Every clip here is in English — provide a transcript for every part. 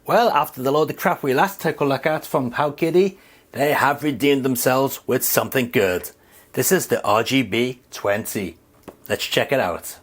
Well, after the load of crap we last took a look at from PowKiddy, they have redeemed themselves with something good. This is the RGB20. Let's check it out.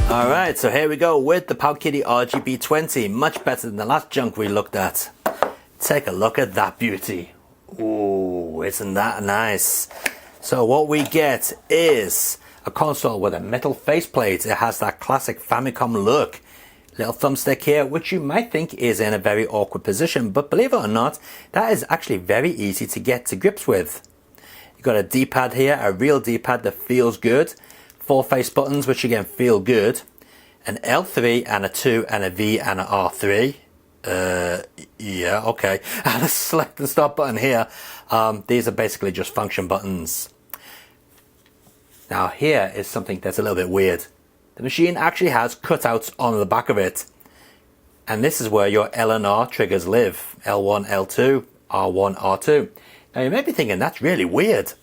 Alright, so here we go with the PowKiddy RGB20. Much better than the last junk we looked at. Take a look at that beauty. Ooh, isn't that nice? So what we get is a console with a metal faceplate. It has that classic Famicom look. Little thumbstick here, which you might think is in a very awkward position, but believe it or not, that is actually very easy to get to grips with. You've got a D-pad here, a real D-pad that feels good. 4 face buttons, which again feel good. An L3 and a 2 and a V and an R3. Yeah, okay. And a select and stop button here. These are basically just function buttons. Now here is something that's a little bit weird. The machine actually has cutouts on the back of it. And this is where your L and R triggers live. L1, L2, R1, R2. Now you may be thinking that's really weird.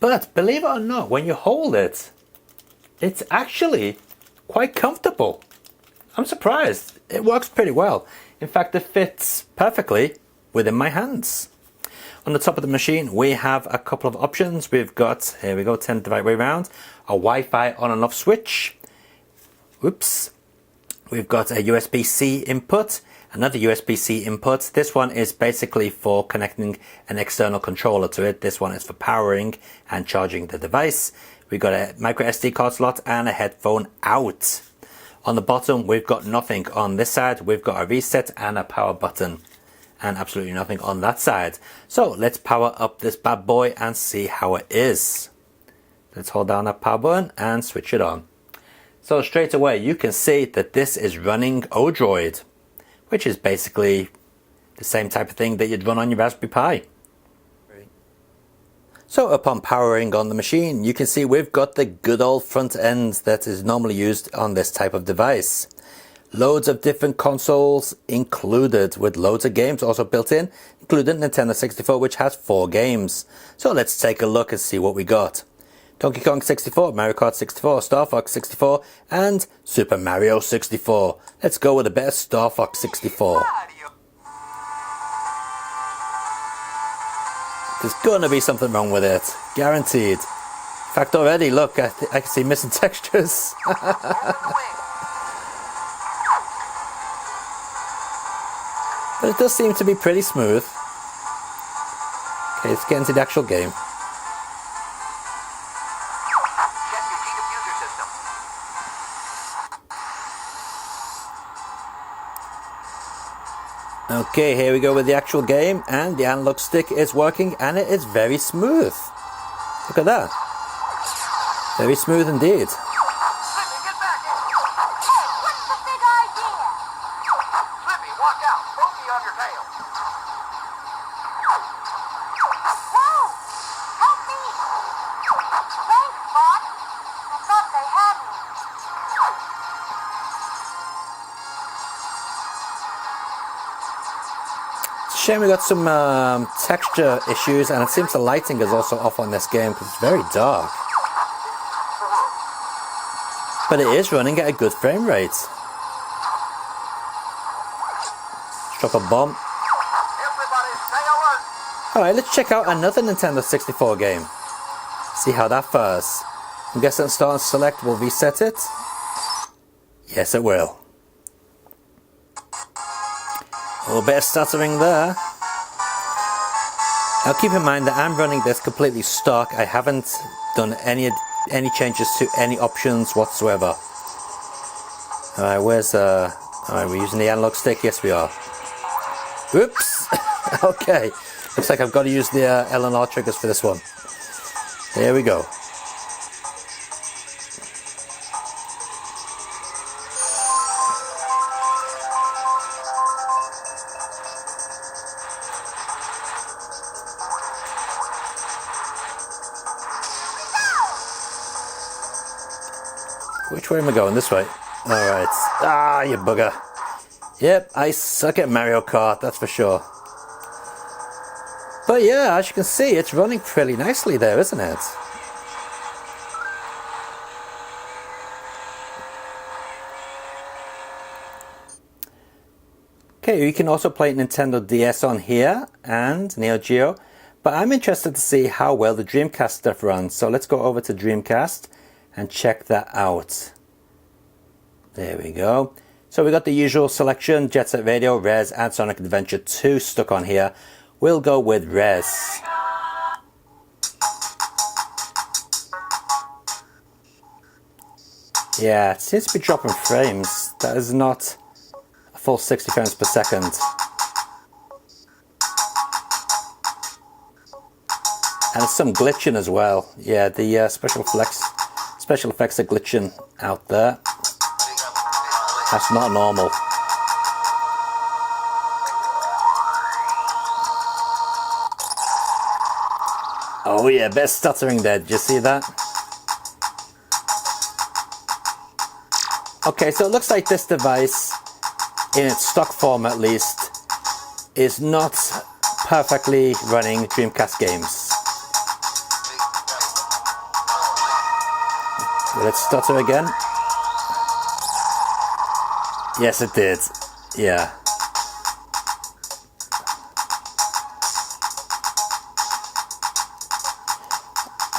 But believe it or not, when you hold it, it's actually quite comfortable. I'm surprised. It works pretty well. In fact, it fits perfectly within my hands. On the top of the machine, we have a couple of options. We've got, here we go, turn it the right way around, a Wi-Fi on and off switch. Whoops. We've got a USB-C input, another USB-C input. This one is basically for connecting an external controller to it. This one is for powering and charging the device. We've got a micro SD card slot and a headphone out. On the bottom, we've got nothing. On this side, we've got a reset and a power button. And absolutely nothing on that side. So let's power up this bad boy and see how it is. Let's hold down that power button and switch it on. So straight away, you can see that this is running Odroid, which is basically the same type of thing that you'd run on your Raspberry Pi. So upon powering on the machine, you can see we've got the good old front end that is normally used on this type of device. Loads of different consoles included, with loads of games also built in, including Nintendo 64, which has 4 games. So let's take a look and see what we got. Donkey Kong 64, Mario Kart 64, Star Fox 64, and Super Mario 64. Let's go with a bit of Star Fox 64. There's gonna be something wrong with it, guaranteed. In fact, already, look, I can see missing textures. But it does seem to be pretty smooth. Okay, let's get into the actual game. Okay, here we go with the actual game, and the analog stick is working, and it is very smooth. Look at that. Very smooth indeed. Slippy, get back in. Hey, what's the big idea? Slippy, walk out. Pokey on your tail. Whoa! Help me! Thanks, Bot. I thought they had me. Shame we got some texture issues, and it seems the lighting is also off on this game because it's very dark. But it is running at a good frame rate. Let's drop a bomb. Everybody stay alert. Alright, let's check out another Nintendo 64 game. See how that fares. I'm guessing start and select will reset it. Yes, it will. A little bit of stuttering there. Now keep in mind that I'm running this completely stock. I haven't done any changes to any options whatsoever. Alright, where's alright, we're using the analog stick. Yes, we are. Oops. Okay. Looks like I've got to use the L and R triggers for this one. Here we go. Which way am I going? This way. Alright. Ah, you bugger. Yep, I suck at Mario Kart, that's for sure. But yeah, as you can see, it's running pretty nicely there, isn't it? Okay, you can also play Nintendo DS on here and Neo Geo, but I'm interested to see how well the Dreamcast stuff runs. So let's go over to Dreamcast and check that out. There we go. So we got the usual selection, Jet Set Radio, Res, and Sonic Adventure 2 stuck on here. We'll go with Res. Yeah, it seems to be dropping frames. That is not a full 60 frames per second. And there's some glitching as well. Yeah, the special effects are glitching out there. That's not normal. Oh yeah, bit of stuttering there. Did you see that? Okay, so it looks like this device, in its stock form at least, is not perfectly running Dreamcast games. Will it stutter again? Yes, it did. Yeah.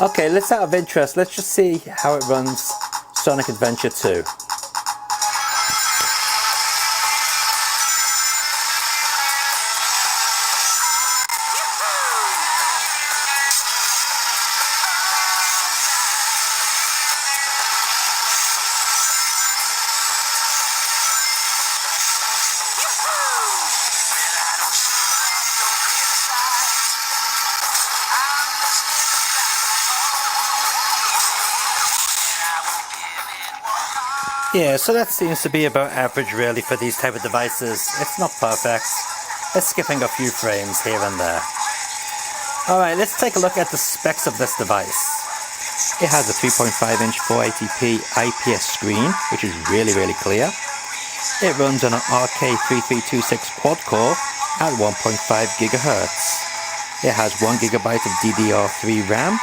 Okay, let's out of interest, let's just see how it runs Sonic Adventure 2. Yeah, so that seems to be about average really for these type of devices. It's not perfect. It's skipping a few frames here and there. Alright, let's take a look at the specs of this device. It has a 3.5-inch 480p IPS screen, which is really clear. It runs on an RK3326 quad-core at 1.5 GHz. It has 1 GB of DDR3 RAM,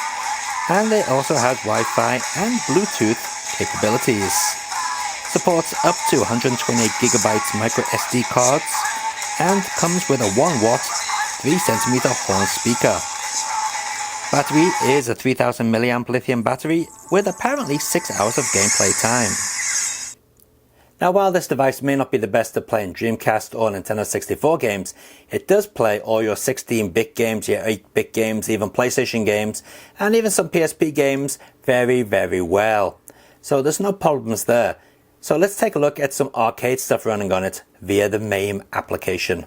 and it also has Wi-Fi and Bluetooth capabilities. Supports up to 128 GB micro SD cards and comes with a 1-watt 3cm horn speaker. Battery is a 3000 mAh lithium battery with apparently 6 hours of gameplay time. Now while this device may not be the best at playing Dreamcast or Nintendo 64 games, it does play all your 16-bit games, your 8-bit games, even PlayStation games, and even some PSP games very well. So there's no problems there. So let's take a look at some arcade stuff running on it via the MAME application.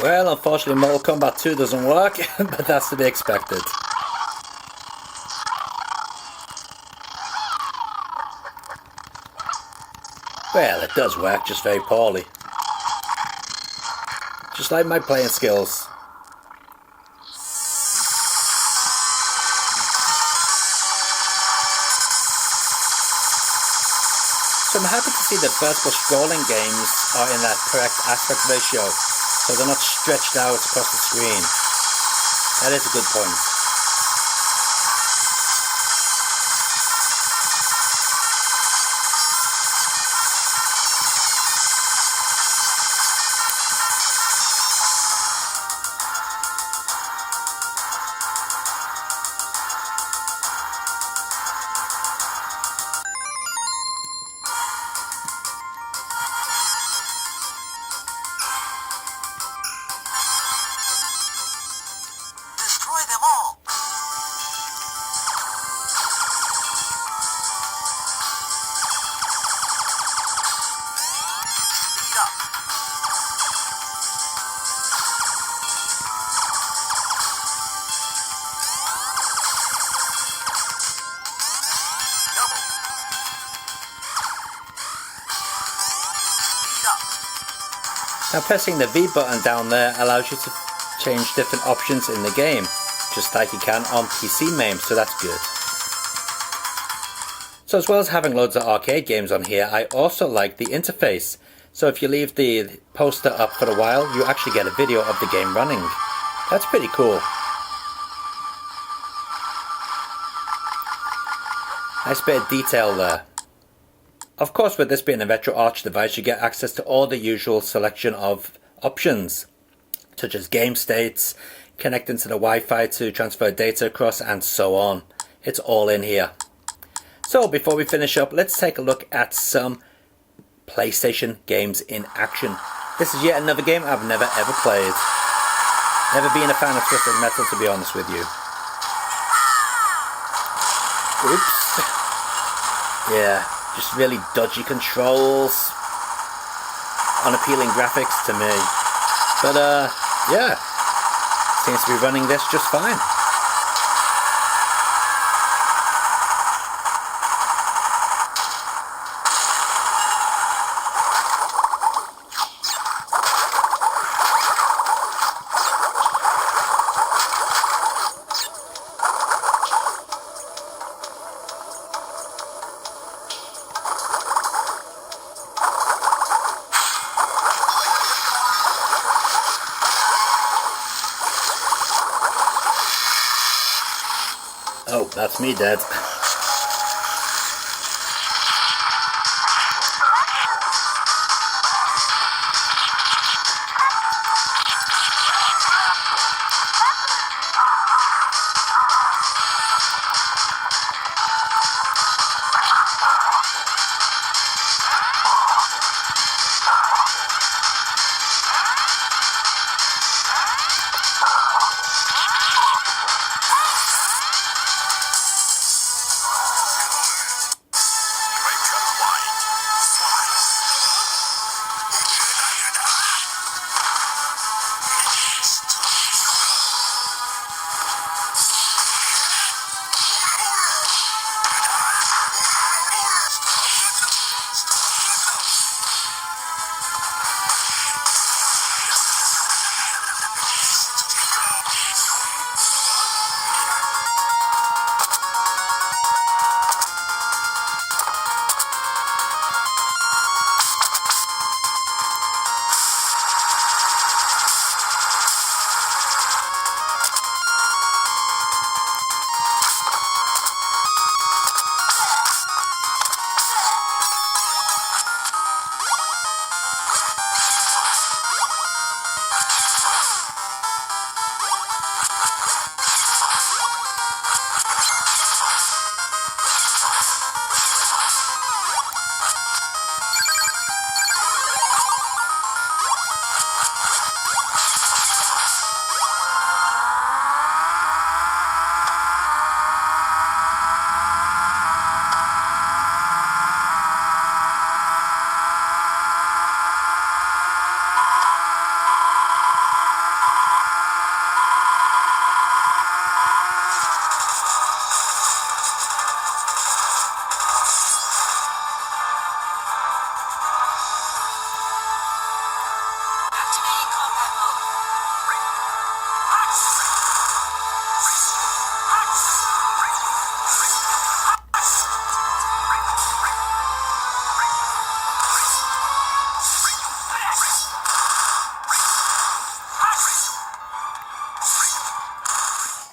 Well, unfortunately Mortal Kombat 2 doesn't work, but that's to be expected. Well, it does work, just very poorly. Just like my playing skills. So I'm happy to see that vertical scrolling games are in that correct aspect ratio, so they're not stretched out across the screen. That is a good point. Destroy them all. Speed up. Double. Speed up. Now pressing the V button down there allows you to change different options in the game, just like you can on PC MAME, so that's good. So as well as having loads of arcade games on here, I also like the interface. So if you leave the poster up for a while, you actually get a video of the game running. That's pretty cool. Nice bit of detail there. Of course, with this being a RetroArch device, you get access to all the usual selection of options, such as game states, connecting to the Wi-Fi to transfer data across, and so on. It's all in here. So before we finish up, let's take a look at some PlayStation games in action. This is yet another game I've never ever played. Never been a fan of Twisted Metal, to be honest with you. Oops. Yeah, just really dodgy controls. Unappealing graphics to me. But yeah, seems to be running this just fine. Oh, that's me dead.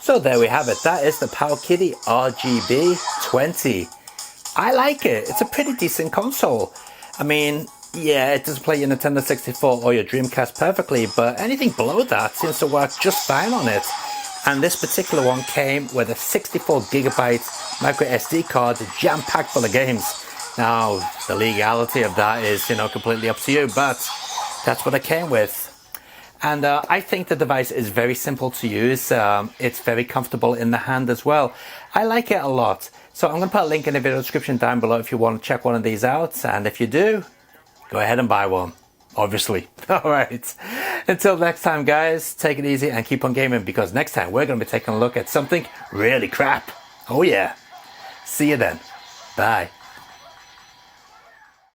So there we have it. That is the PowKiddy RGB20. I like it. It's a pretty decent console. I mean, yeah, it doesn't play your Nintendo 64 or your Dreamcast perfectly, but anything below that seems to work just fine on it. And this particular one came with a 64GB micro SD card jam-packed full of games. Now, the legality of that is, you know, completely up to you, but that's what it came with. And I think the device is very simple to use. It's very comfortable in the hand as well. I like it a lot. So I'm going to put a link in the video description down below if you want to check one of these out. And if you do, go ahead and buy one, obviously. All right. Until next time, guys, take it easy and keep on gaming, because next time we're going to be taking a look at something really crap. Oh, yeah. See you then. Bye.